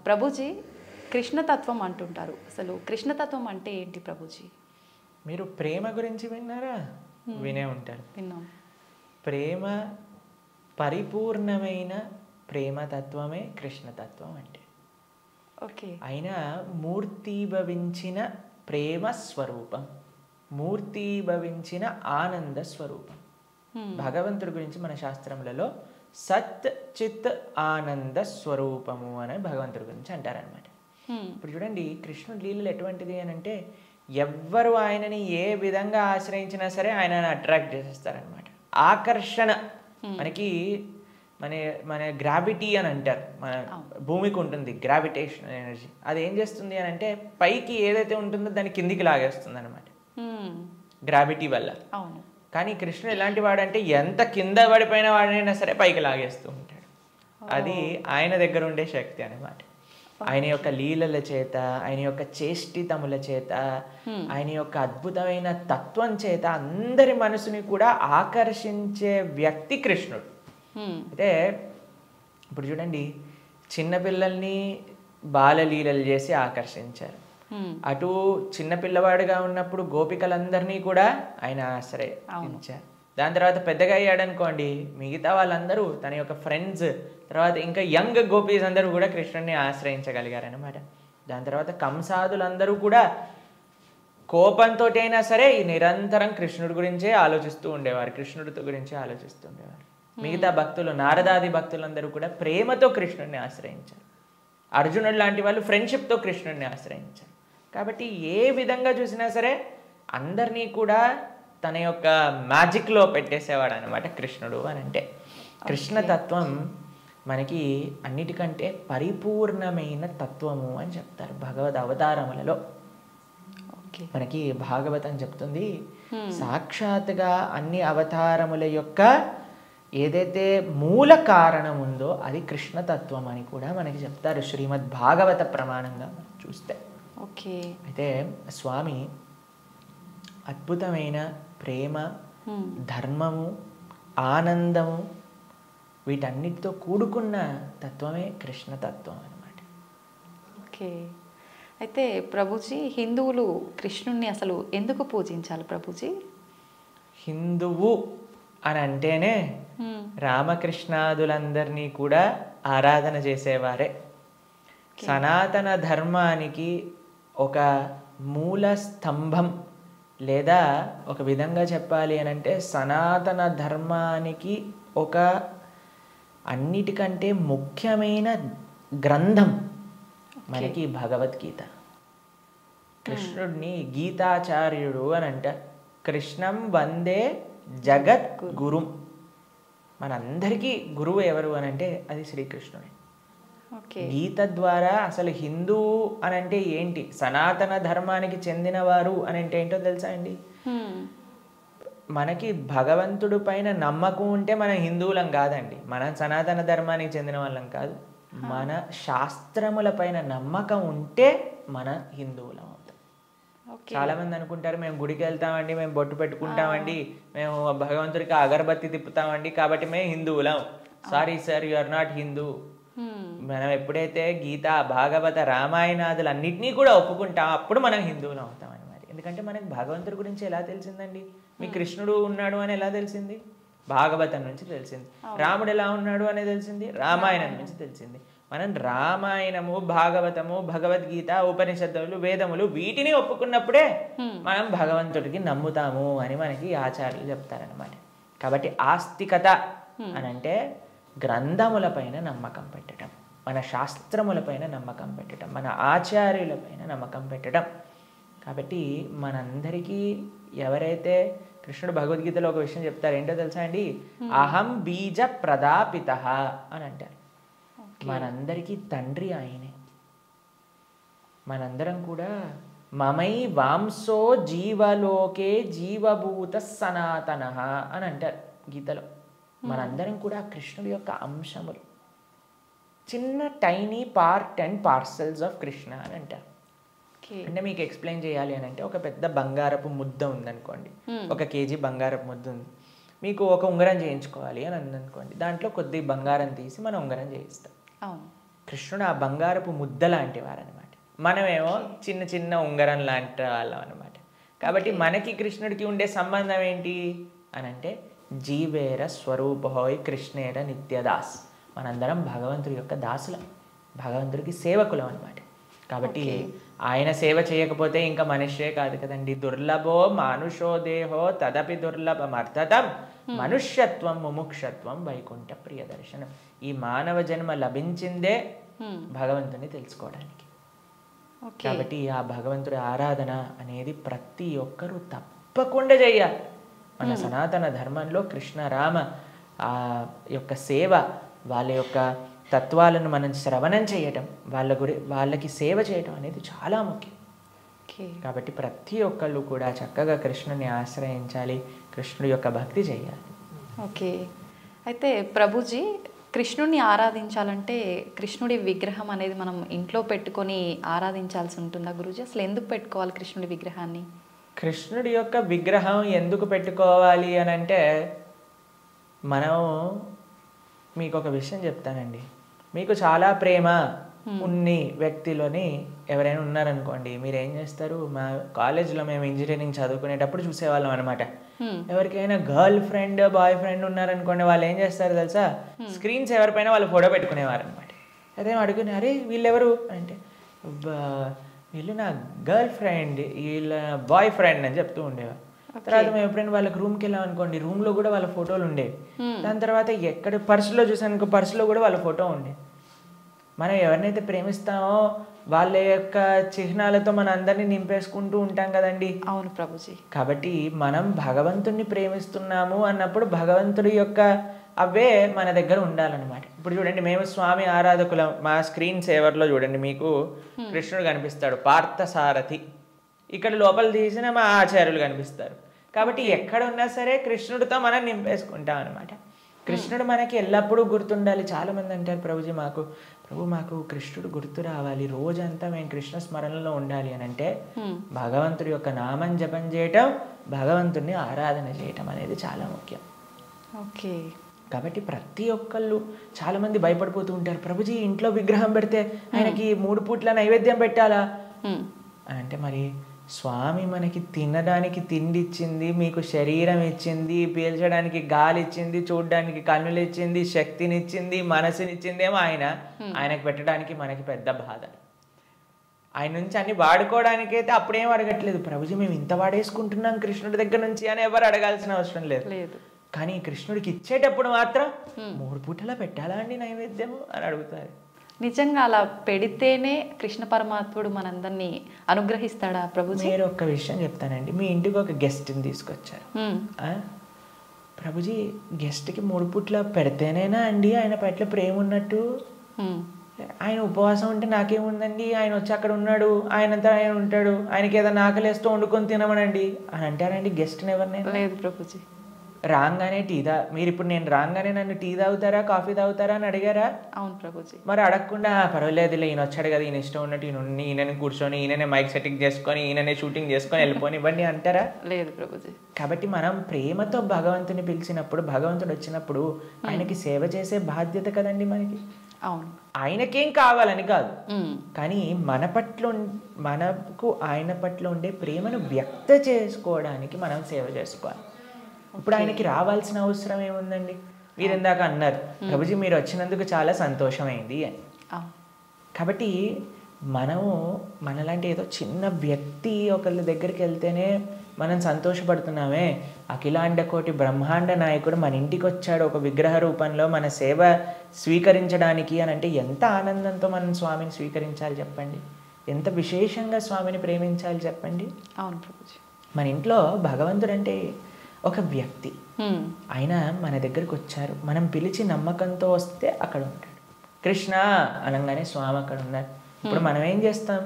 ప్రభుజీ కృష్ణతత్వం అంటుంటారు. అసలు కృష్ణతత్వం అంటే ఏంటి ప్రభుజీ? మీరు ప్రేమ గురించి విన్నారా? వినే ఉంటారు. విన్నాం. ప్రేమ పరిపూర్ణమైన ప్రేమతత్వమే కృష్ణతత్వం అంటే. ఓకే. అయినా మూర్తీభవించిన ప్రేమ స్వరూపం, మూర్తీభవించిన ఆనంద స్వరూపం. భగవంతుడి గురించి మన శాస్త్రములలో సత్ చిత్ ఆనంద స్వరూపము అని భగవంతుడి గురించి అంటారనమాట. ఇప్పుడు చూడండి, కృష్ణుడి లీలలు ఎటువంటిది అని అంటే, ఎవ్వరు ఆయనని ఏ విధంగా ఆశ్రయించినా సరే ఆయనని అట్రాక్ట్ చేసేస్తారనమాట. ఆకర్షణ మనకి మన మన గ్రావిటీ అని అంటారు. మన భూమికి ఉంటుంది గ్రావిటేషన్ ఎనర్జీ. అది ఏం చేస్తుంది అని అంటే, పైకి ఏదైతే ఉంటుందో దాన్ని కిందికి లాగేస్తుంది అనమాట గ్రావిటీ వల్ల. అవును. కానీ కృష్ణుడు ఎలాంటి వాడంటే, ఎంత కింద పడిపోయిన వాడినైనా సరే పైకి లాగేస్తూ ఉంటాడు. అది ఆయన దగ్గర ఉండే శక్తి అనమాట. ఆయన యొక్క లీలల చేత, ఆయన యొక్క చేష్టితముల చేత, ఆయన యొక్క అద్భుతమైన తత్వం చేత అందరి మనసుని కూడా ఆకర్షించే వ్యక్తి కృష్ణుడు. అయితే ఇప్పుడు చూడండి, చిన్నపిల్లల్ని బాలలీలలు చేసి ఆకర్షించారు. అటు చిన్నపిల్లవాడుగా ఉన్నప్పుడు గోపికలందరినీ కూడా ఆయన ఆశ్రయించారు. దాని తర్వాత పెద్దగా అయ్యాడనుకోండి, మిగతా వాళ్ళందరూ తన యొక్క ఫ్రెండ్స్, తర్వాత ఇంకా యంగ్ గోపీస్ అందరూ కూడా కృష్ణుడిని ఆశ్రయించగలిగారనమాట. దాని తర్వాత కంసాదులందరూ కూడా కోపంతో అయినా సరే నిరంతరం కృష్ణుడి గురించే ఆలోచిస్తూ ఉండేవారు, కృష్ణుడి గురించి ఆలోచిస్తూ ఉండేవారు. మిగతా భక్తులు, నారదాది భక్తులందరూ కూడా ప్రేమతో కృష్ణుడిని ఆశ్రయించారు. అర్జునుడు లాంటి వాళ్ళు ఫ్రెండ్షిప్తో కృష్ణుడిని ఆశ్రయించారు. కాబట్టి ఏ విధంగా చూసినా సరే అందరినీ కూడా తన యొక్క మ్యాజిక్లో పెట్టేసేవాడు అనమాట కృష్ణుడు అని అంటే. కృష్ణతత్వం మనకి అన్నిటికంటే పరిపూర్ణమైన తత్వము అని చెప్తారు భగవద్ అవతారములలో. మనకి భాగవతం చెప్తుంది, సాక్షాత్గా అన్ని అవతారముల యొక్క ఏదైతే మూల కారణం ఉందో అది కృష్ణతత్వం అని కూడా మనకి చెప్తారు శ్రీమద్ భాగవత ప్రమాణంగా మనం చూస్తే. ఓకే. అయితే స్వామి అద్భుతమైన ప్రేమ, ధర్మము, ఆనందము వీటన్నిటితో కూడుకున్న తత్వమే కృష్ణతత్వం అన్నమాట. ఓకే. అయితే ప్రభుజీ, హిందువులు కృష్ణుణ్ణి అసలు ఎందుకు పూజించాలి ప్రభుజీ? హిందువు అని అంటేనే రామకృష్ణాదులందరినీ కూడా ఆరాధన చేసేవారే. సనాతన ధర్మానికి ఒక మూల స్తంభం, లేదా ఒక విధంగా చెప్పాలి అని అంటే సనాతన ధర్మానికి ఒక అన్నిటికంటే ముఖ్యమైన గ్రంథం మనకి భగవద్గీత. కృష్ణుడిని గీతాచార్యుడు అని అంటారు. కృష్ణం వందే జగత్ గురుం. మనందరికీ గురువు ఎవరు అని అంటే అది శ్రీకృష్ణుడే. గీత ద్వారా అసలు హిందువు అని అంటే ఏంటి, సనాతన ధర్మానికి చెందినవారు అని అంటే ఏంటో తెలుసా అండి? మనకి భగవంతుడి పైన నమ్మకం ఉంటే మనం హిందువులం కాదండి, మనం సనాతన ధర్మానికి చెందిన వాళ్ళం కాదు. మన శాస్త్రముల పైన నమ్మకం ఉంటే మన హిందువులం అవుతాం. చాలా మంది అనుకుంటారు, మేము గుడికి వెళ్తామండి, మేము బొట్టు పెట్టుకుంటామండి, మేము భగవంతుడికి అగరబత్తి తిప్పుతామండి కాబట్టి మేము హిందువులం. Sorry sir, you are not Hindu. మనం ఎప్పుడైతే గీత, భాగవత, రామాయణాదులు అన్నిటినీ కూడా ఒప్పుకుంటాం అప్పుడు మనం హిందువులం అవుతాం అన్నమాట. ఎందుకంటే మనకి భగవంతుడి గురించి ఎలా తెలిసిందండి? మీ కృష్ణుడు ఉన్నాడు అని ఎలా తెలిసింది? భాగవతం నుంచి తెలిసింది. రాముడు ఎలా ఉన్నాడు అనేది తెలిసింది రామాయణం నుంచి తెలిసింది. మనం రామాయణము, భాగవతము, భగవద్గీత, ఉపనిషత్తులు, వేదములు వీటిని ఒప్పుకున్నప్పుడే మనం భగవంతుడికి నమ్ముతాము అని మనకి ఆచార్యులు చెప్తారనమాట. కాబట్టి ఆస్తికత అని అంటే గ్రంథములపైన నమ్మకం పెట్టడం, మన శాస్త్రములపైన నమ్మకం పెట్టడం, మన ఆచార్యులపైన నమ్మకం పెట్టడం. కాబట్టి మనందరికీ ఎవరైతే కృష్ణుడు భగవద్గీతలో ఒక విషయం చెప్తారు, ఏంటో తెలుసా అండి? అహం బీజ ప్రదాపిత అని అంటారు. మనందరికీ తండ్రి ఆయనే. మనందరం కూడా మమై వాంసో జీవలోకే జీవభూత సనాతన అని అంటారు గీతలో. మనందరం కూడా కృష్ణుడి యొక్క అంశములు, చిన్న tiny part and parcels of Krishna అని అంటారు. అంటే మీకు ఎక్స్ప్లెయిన్ చేయాలి అని అంటే, ఒక పెద్ద బంగారపు ముద్ద ఉందనుకోండి, 1 kg బంగారపు ముద్ద ఉంది. మీకు ఒక ఉంగరం చేయించుకోవాలి అని అందనుకోండి, దాంట్లో కొద్ది బంగారం తీసి మనం ఉంగరం చేయిస్తాం. కృష్ణుడు ఆ బంగారపు ముద్ద లాంటి వారనమాట. మనమేమో చిన్న చిన్న ఉంగరం లాంటి వాళ్ళం అనమాట. కాబట్టి మనకి కృష్ణుడికి ఉండే సంబంధం ఏంటి అని అంటే జీవేర స్వరూపహోయ్ కృష్ణేర నిత్యదాస్. మనందరం భగవంతుడి యొక్క దాసులం, భగవంతుడికి సేవకులం అనమాట. కాబట్టి ఆయన సేవ చేయకపోతే ఇంకా మనిషే కాదు కదండి. దుర్లభో మానుషో దేహో తదపి దుర్లభమర్థతం మనుష్యత్వం ముముక్షత్వం వైకుంఠ ప్రియ దర్శనం. ఈ మానవ జన్మ లభించిందే భగవంతుని తెలుసుకోవడానికి. కాబట్టి ఆ భగవంతుడి ఆరాధన అనేది ప్రతి ఒక్కరూ తప్పకుండా చేయాలి. మన సనాతన ధర్మంలో కృష్ణ రామ ఆ యొక్క సేవ, వాళ్ళ యొక్క తత్వాలను మనం శ్రవణం చేయటం, వాళ్ళకి సేవ చేయటం అనేది చాలా ముఖ్యం. కాబట్టి ప్రతి ఒక్కళ్ళు కూడా చక్కగా కృష్ణుని ఆశ్రయించాలి, కృష్ణుడి యొక్క భక్తి చేయాలి. ఓకే. అయితే ప్రభుజీ, కృష్ణుడిని ఆరాధించాలంటే కృష్ణుడి విగ్రహం అనేది మనం ఇంట్లో పెట్టుకొని ఆరాధించాల్సి ఉంటుందా గురూజీ? అసలు ఎందుకు పెట్టుకోవాలి కృష్ణుడి విగ్రహాన్ని? కృష్ణుడి యొక్క విగ్రహం ఎందుకు పెట్టుకోవాలి అని అంటే, మనం మీకు ఒక విషయం చెప్తానండి. మీకు చాలా ప్రేమ ఉన్ని వ్యక్తిలోని ఎవరైనా ఉన్నారనుకోండి, మీరు ఏం చేస్తారు? మా కాలేజ్లో మేము ఇంజనీరింగ్ చదువుకునేటప్పుడు చూసేవాళ్ళం అనమాట. ఎవరికైనా గర్ల్ ఫ్రెండ్ బాయ్ ఫ్రెండ్ ఉన్నారనుకోండి, వాళ్ళు ఏం చేస్తారు తెలుసా? స్క్రీన్స్ ఎవరిపైన వాళ్ళు ఫోటో పెట్టుకునేవారు అనమాట. అదే అడుగునే, అరే వీళ్ళెవరు అంటే, వీళ్ళు నా గర్ల్ ఫ్రెండ్, వీళ్ళ బాయ్ ఫ్రెండ్ అని చెప్తూ ఉండేవారు. తర్వాత మేము ఎప్పుడైనా వాళ్ళకి రూమ్కి వెళ్ళాం అనుకోండి, రూమ్లో కూడా వాళ్ళ ఫోటోలు ఉండేవి. దాని తర్వాత ఎక్కడ పర్సులో చూసానుకో, పర్సులో కూడా వాళ్ళ ఫోటో ఉండే. మనం ఎవరినైతే ప్రేమిస్తామో వాళ్ళ యొక్క చిహ్నాలతో మన అందరినీ నింపేసుకుంటూ ఉంటాం కదండి. అవును ప్రభుజీ. కాబట్టి మనం భగవంతుణ్ణి ప్రేమిస్తున్నాము అన్నప్పుడు భగవంతుడి యొక్క అవే మన దగ్గర ఉండాలన్నమాట. ఇప్పుడు చూడండి, మేము స్వామి ఆరాధకులం. మా స్క్రీన్ సేవర్లో చూడండి, మీకు కృష్ణుడు కనిపిస్తాడు, పార్థసారథి. ఇక్కడ లోపల తీసిన మా ఆచార్యులు కనిపిస్తారు. కాబట్టి ఎక్కడ ఉన్నా సరే కృష్ణుడితో మనం నింపేసుకుంటాం అనమాట. కృష్ణుడు మనకి ఎల్లప్పుడూ గుర్తుండాలి. చాలామంది అంటారు, ప్రభుజీ మాకు కృష్ణుడు గుర్తు రావాలి, రోజంతా మేము కృష్ణ స్మరణలో ఉండాలి అని అంటే భగవంతుడి యొక్క నామం జపం చేయటం, భగవంతుడిని ఆరాధన చేయటం అనేది చాలా ముఖ్యం. ఓకే. కాబట్టి ప్రతి ఒక్కళ్ళు చాలామంది భయపడిపోతూ ఉంటారు, ప్రభుజీ ఇంట్లో విగ్రహం పెడితే ఆయనకి 3 పూట్ల నైవేద్యం పెట్టాలా అంటే, మరి స్వామి మనకి తినడానికి తిండి ఇచ్చింది, మీకు శరీరం ఇచ్చింది, పీల్చడానికి గాలి ఇచ్చింది, చూడడానికి కన్నులు ఇచ్చింది, శక్తినిచ్చింది, మనసునిచ్చింది ఏమో ఆయనకు పెట్టడానికి మనకి పెద్ద బాధ. ఆయన నుంచి అన్ని వాడుకోవడానికి అయితే అప్పుడేం అడగట్లేదు, ప్రభుజీ మేము ఇంత వాడేసుకుంటున్నాం కృష్ణుడి దగ్గర నుంచి అని ఎవరు అడగాల్సిన అవసరం లేదు. కానీ కృష్ణుడికి ఇచ్చేటప్పుడు మాత్రం 3 పూటలా పెట్టాలా అండి నైవేద్యము అని అడుగుతారు. నిజంగా అలా పెడితేనే కృష్ణ పరమాత్ముడు మనందరినీ అనుగ్రహిస్తాడా ప్రభుజీ? మీరు ఒక్క విషయం చెప్తానండి. మీ ఇంటికి ఒక గెస్ట్ని తీసుకొచ్చారు, ప్రభుజీ గెస్ట్కి 3 పూట్ల పెడితేనేనా అండి ఆయన పట్ల ప్రేమ ఉన్నట్టు? ఆయన ఉపవాసం ఉంటే నాకేముందండి, ఆయన వచ్చి అక్కడ ఉన్నాడు, ఆయనంతా ఆయన ఉంటాడు, ఆయనకి ఏదైనా ఆకలేస్తూ వండుకొని తినమనండి అని అంటారండి గెస్ట్ని ఎవరినైనా? లేదు ప్రభుజీ. రాగానే మీరు ఇప్పుడు నేను రాగానే నన్ను టీ తాగుతారా కాఫీ తాగుతారా అని అడిగారా? అవును ప్రభుజీ. మరి అడగకుండా పర్వాలేదులే ఈయన వచ్చాడు కదా, ఈయన ఇష్టం ఉన్నట్టు ఈయనని కూర్చొని ఈయననే మైక్ సెట్టింగ్ చేసుకొని ఈయననే షూటింగ్ చేసుకొని వెళ్ళిపోని ఇవ్వండి అంటారా? లేదు ప్రభుజీ. కాబట్టి మనం ప్రేమతో భగవంతుని పిలిచినప్పుడు, భగవంతుడు వచ్చినప్పుడు ఆయనకి సేవ చేసే బాధ్యత కదండి మనకి. అవును. ఆయనకేం కావాలని కాదు, కానీ మనకు ఆయన పట్ల ఉండే ప్రేమను వ్యక్త చేసుకోవడానికి మనం సేవ చేసుకోవాలి. ఇప్పుడు ఆయనకి రావాల్సిన అవసరం ఏముందండి? మీరు ఇందాక అన్నారు, ప్రభుజీ మీరు వచ్చినందుకు చాలా సంతోషమైంది అని. కాబట్టి మనలాంటి ఏదో చిన్న వ్యక్తి ఒకళ్ళ దగ్గరికి వెళ్తేనే మనం సంతోషపడుతున్నామే, అఖిలాండ కోటి బ్రహ్మాండ నాయకుడు మన ఇంటికి వచ్చాడు ఒక విగ్రహ రూపంలో మన సేవ స్వీకరించడానికి అని అంటే ఎంత ఆనందంతో మనం స్వామిని స్వీకరించాలి చెప్పండి, ఎంత విశేషంగా స్వామిని ప్రేమించాలి చెప్పండి. అవును ప్రభుజీ. మన ఇంట్లో భగవంతుడు అంటే ఒక వ్యక్తి, ఆయన మన దగ్గరికి వచ్చారు, మనం పిలిచి నమ్మకంతో వస్తే అక్కడ ఉంటాడు. కృష్ణ అనగానే స్వామి అక్కడ ఉన్నారు. ఇప్పుడు మనం ఏం చేస్తాం?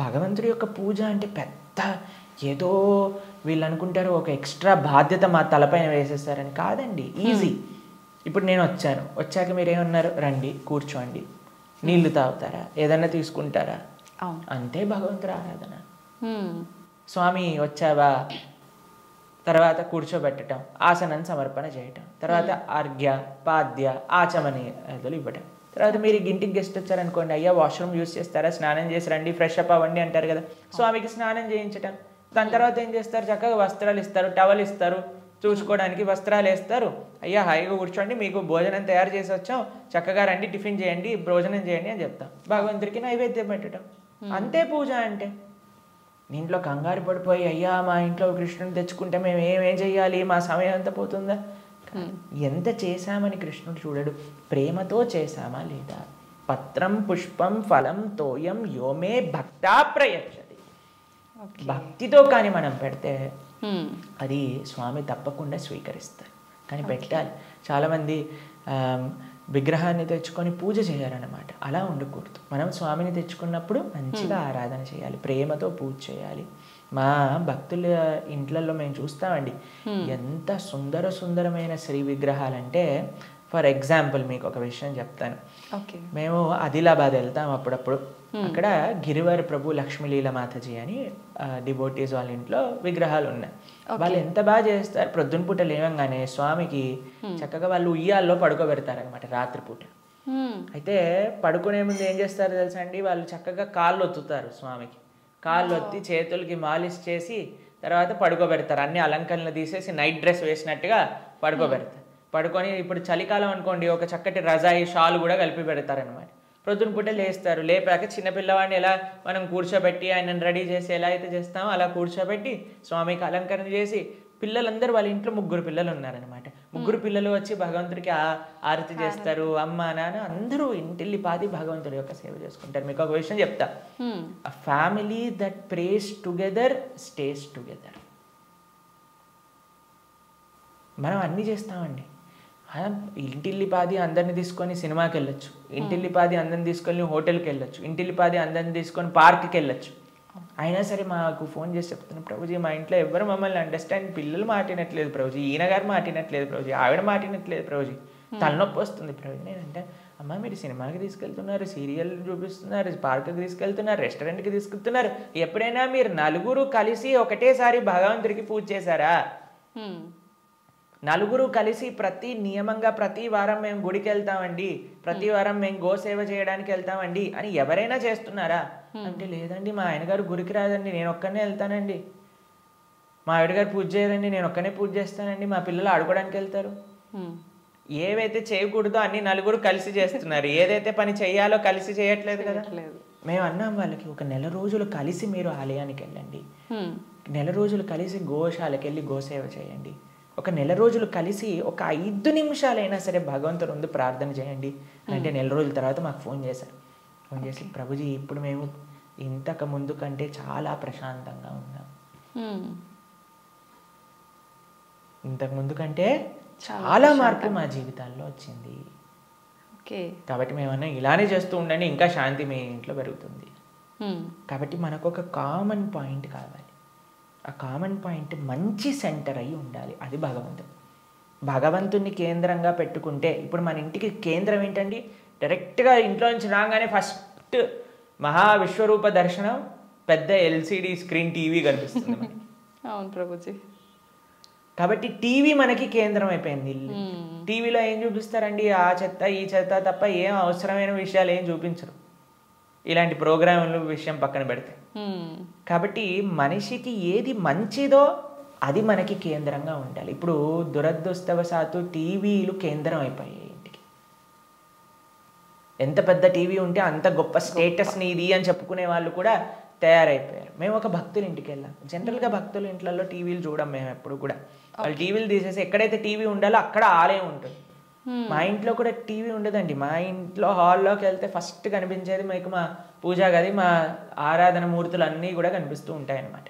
భగవంతుడి యొక్క పూజ అంటే పెద్ద ఏదో వీళ్ళు అనుకుంటారు ఒక ఎక్స్ట్రా బాధ్యత మా తలపైన వేసేస్తారని. కాదండి, ఈజీ. ఇప్పుడు నేను వచ్చాక మీరేమన్నారు? రండి కూర్చోండి, నీళ్లు తాగుతారా, ఏదన్నా తీసుకుంటారా, అంతే భగవంతుడి ఆరాధన. స్వామి వచ్చావా, తర్వాత కూర్చోబెట్టడం, ఆసనం సమర్పణ చేయటం, తర్వాత అర్ఘ్య పాద్య ఆచమనీయాలు ఇవ్వటం, తర్వాత మీరు ఇంటికి గెస్ట్ వచ్చారనుకోండి, అయ్యా వాష్రూమ్ యూస్ చేస్తారా, స్నానం చేసి రండి, ఫ్రెష్ అప్ అవ్వండి అంటారు కదా. స్వామికి స్నానం చేయించటం, దాని తర్వాత ఏం చేస్తారు, చక్కగా వస్త్రాలు ఇస్తారు, టవల్ ఇస్తారు, చూసుకోవడానికి వస్త్రాలు వేస్తారు. అయ్యా హాయిగా కూర్చోండి, మీకు భోజనం తయారు చేసి వచ్చాం, చక్కగా రండి, టిఫిన్ చేయండి, భోజనం చేయండి అని చెప్తాం. భగవంతుడికి నైవేద్యం పెట్టడం, అంతే పూజ అంటే. ఇంట్లో కంగారు పడిపోయి అయ్యా మా ఇంట్లో కృష్ణుని తెచ్చుకుంటే మేము ఏమేం చెయ్యాలి, మా సమయం అంతా పోతుందా. ఎంత చేశామని కృష్ణుడు చూడడు, ప్రేమతో చేశామా లేదా. పత్రం పుష్పం ఫలం తోయం యోమే భక్తా ప్రయచ్చతి. భక్తితో కానీ మనం పెడితే అది స్వామి తప్పకుండా స్వీకరిస్తారు. కానీ పెట్టాలి. చాలామంది విగ్రహాన్ని తెచ్చుకొని పూజ చేయాలన్నమాట. అలా ఉండకూడదు. మనం స్వామిని తెచ్చుకున్నప్పుడు మంచిగా ఆరాధన చేయాలి, ప్రేమతో పూజ చేయాలి. మా భక్తుల ఇంట్లలో మేము చూస్తామండి, ఎంత సుందరమైన శ్రీ విగ్రహాలంటే. ఫర్ ఎగ్జాంపుల్ మీకు ఒక విషయం చెప్తాను. మేము ఆదిలాబాద్ వెళ్తాం అప్పుడప్పుడు. అక్కడ గిరివర్ ప్రభు లక్ష్మీలీల మాతాజీ అని డివోటీస్ వాళ్ళ ఇంట్లో విగ్రహాలు ఉన్నాయి. వాళ్ళు ఎంత బాగా చేస్తారు, ప్రొద్దున పూట లేవంగానే స్వామికి చక్కగా వాళ్ళు ఉయ్యాల్లో పడుకోబెడతారనమాట రాత్రిపూట. అయితే పడుకునే ముందు ఏం చేస్తారో తెలుసా అండి, వాళ్ళు చక్కగా కాళ్ళు ఒత్తుతారు స్వామికి. కాళ్ళు ఒత్తి చేతులకి మాలిష్ చేసి తర్వాత పడుకోబెడతారు. అన్ని అలంకరణలు తీసేసి నైట్ డ్రెస్ వేసినట్టుగా పడుకోబెడతారు. పడుకొని ఇప్పుడు చలికాలం అనుకోండి, ఒక చక్కటి రజాయి షాల్ కూడా కలిపి పెడతారనమాట. ప్రొద్దున పూట లేస్తారు. లేపాక చిన్నపిల్లవాడిని ఎలా మనం కూర్చోబెట్టి ఆయనను రెడీ చేసి ఎలా అయితే చేస్తామో అలా కూర్చోబెట్టి స్వామికి అలంకరణ చేసి, పిల్లలందరూ వాళ్ళ ఇంట్లో 3 పిల్లలు ఉన్నారనమాట. 3 పిల్లలు వచ్చి భగవంతుడికి ఆరతి చేస్తారు. అమ్మ నాన్న అందరూ ఇంటిల్లిపాది భగవంతుడి యొక్క సేవ చేసుకుంటారు. మీకు ఒక విషయం చెప్తా, a family that praise together stays together. మనం అన్నీ చేస్తామండి. ఇంటిల్లిపాది అందరిని తీసుకొని సినిమాకి వెళ్ళొచ్చు, ఇంటిల్లిపాది అందరిని తీసుకొని హోటల్కి వెళ్ళొచ్చు, ఇంటిల్లిపాది అందరిని తీసుకొని పార్క్కి వెళ్ళొచ్చు. అయినా సరే మాకు ఫోన్ చేసి చెప్తున్నాను, ప్రభుజీ మా ఇంట్లో ఎవరు మమ్మల్ని అండర్స్టాండ్, పిల్లలు మాటినట్లేదు ప్రభుజీ, ఈయన గారు మాటినట్లేదు ప్రభుజీ, ఆవిడ మాటినట్లేదు ప్రభుజీ, తలనొప్పి వస్తుంది ప్రభుజీ. నేనంటే అమ్మ మీరు సినిమాకి తీసుకెళ్తున్నారు, సీరియల్ చూపిస్తున్నారు, పార్క్కి తీసుకెళ్తున్నారు, రెస్టారెంట్కి తీసుకెళ్తున్నారు, ఎప్పుడైనా మీరు నలుగురు కలిసి ఒకటేసారి భగవంతుడికి పూజ చేశారా? నలుగురు కలిసి నియమంగా ప్రతి వారం మేము గుడికి వెళ్తామండి, ప్రతి వారం మేము గోసేవ చేయడానికి వెళ్తామండి అని ఎవరైనా చేస్తున్నారా అంటే, లేదండి మా ఆయన గారు గుడికి రాదండి, నేను ఒక్కనే వెళ్తానండి, మా ఆవిడ గారు పూజ చేయరండి, నేను ఒక్కనే పూజ చేస్తానండి, మా పిల్లలు ఆడుకోవడానికి వెళ్తారు. ఏవైతే చేయకూడదో అన్ని నలుగురు కలిసి చేస్తున్నారు, ఏదైతే పని చేయాలో కలిసి చేయట్లేదు కదా. మేము అన్నాం వాళ్ళకి, ఒక నెల రోజులు కలిసి మీరు ఆలయానికి వెళ్ళండి, నెల రోజులు కలిసి గోశాలకు వెళ్ళి గోసేవ చేయండి, ఒక నెల రోజులు కలిసి ఒక 5 నిమిషాలైనా సరే భగవంతుడు ముందు ప్రార్థన చేయండి అంటే, నెల రోజుల తర్వాత మాకు ఫోన్ చేశారు. ఫోన్ చేసి ప్రభుజీ ఇప్పుడు మేము ఇంతకు ముందు కంటే చాలా ప్రశాంతంగా ఉన్నాం, ఇంతకు ముందు కంటే చాలా మార్పు మా జీవితాల్లో వచ్చింది. కాబట్టి మేమన్నా ఇలానే చేస్తూ ఉండండి, ఇంకా శాంతి మీ ఇంట్లో పెరుగుతుంది. కాబట్టి మనకు ఒక కామన్ పాయింట్ కావాలి. ఆ కామన్ పాయింట్ మంచి సెంటర్ అయి ఉండాలి. అది భగవంతుడు. భగవంతుని కేంద్రంగా పెట్టుకుంటే, ఇప్పుడు మన ఇంటికి కేంద్రం ఏంటండి, డైరెక్ట్గా ఇంట్లో నుంచి రాగానే ఫస్ట్ మహావిశ్వరూప దర్శనం, పెద్ద LCD స్క్రీన్ టీవీ కనిపిస్తుంది మనకి. అవును ప్రభుజీ. కాబట్టి టీవీ మనకి కేంద్రం అయిపోయింది. ఇల్లు టీవీలో ఏం చూపిస్తారండి, ఆ చెత్త ఈ చెత్త తప్ప ఏం అవసరమైన విషయాలు ఏం చూపించరు, ఇలాంటి ప్రోగ్రాంలు విషయం పక్కన పెడితే. కాబట్టి మనిషికి ఏది మంచిదో అది మనకి కేంద్రంగా ఉండాలి. ఇప్పుడు దురదృష్టవశాత్తు టీవీలు కేంద్రం అయిపోయాయి ఇంటికి. ఎంత పెద్ద టీవీ ఉంటే అంత గొప్ప స్టేటస్ని ఇది అని చెప్పుకునే వాళ్ళు కూడా తయారైపోయారు. మేము ఒక భక్తుల ఇంటికి వెళ్ళాం. జనరల్గా భక్తుల ఇంట్లలో టీవీలు చూడం మేము ఎప్పుడు కూడా. వాళ్ళు టీవీలు తీసేసి ఎక్కడైతే టీవీ ఉండాలో అక్కడ ఆలయం ఉంటుంది. మా ఇంట్లో కూడా టీవీ ఉండదండి. మా ఇంట్లో హాల్లోకి వెళ్తే ఫస్ట్ కనిపించేది మీకు మా పూజా గది, మా ఆరాధన మూర్తులు అన్నీ కూడా కనిపిస్తూ ఉంటాయి అన్నమాట.